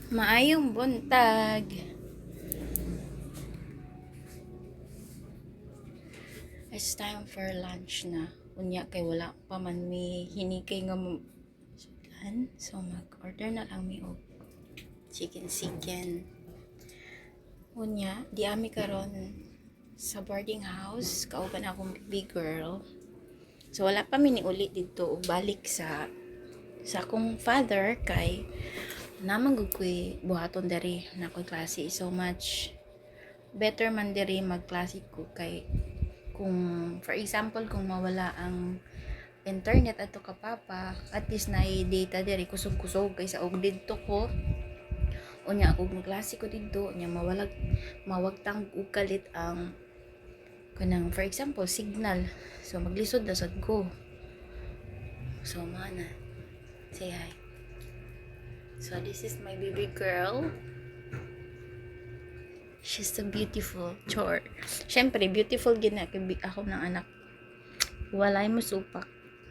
Maayong buntag. It's time for lunch na. Unya kay wala pa man mi hinikay nga sudan. So mag-order na lang mi og chicken. Unya, di ami karon sa boarding house. Kauban akong big girl. So wala pa mi ni uli dito og balik sa akong father kay naman gud ko'y buhaton diri na ko'y klase so much better man diri magklase ko kay kung for example kung mawala ang internet ato ka papa at least na data diri kusog-kusog kaysa og didto ko unya ako magklase ko didto nya mawagtang og kalit ang kanang for example signal so maglisod na sad ko so mana say hi. So this is my baby girl. She's so beautiful. Chore. Syempre, beautiful gina ako ng anak. Walay mo supak.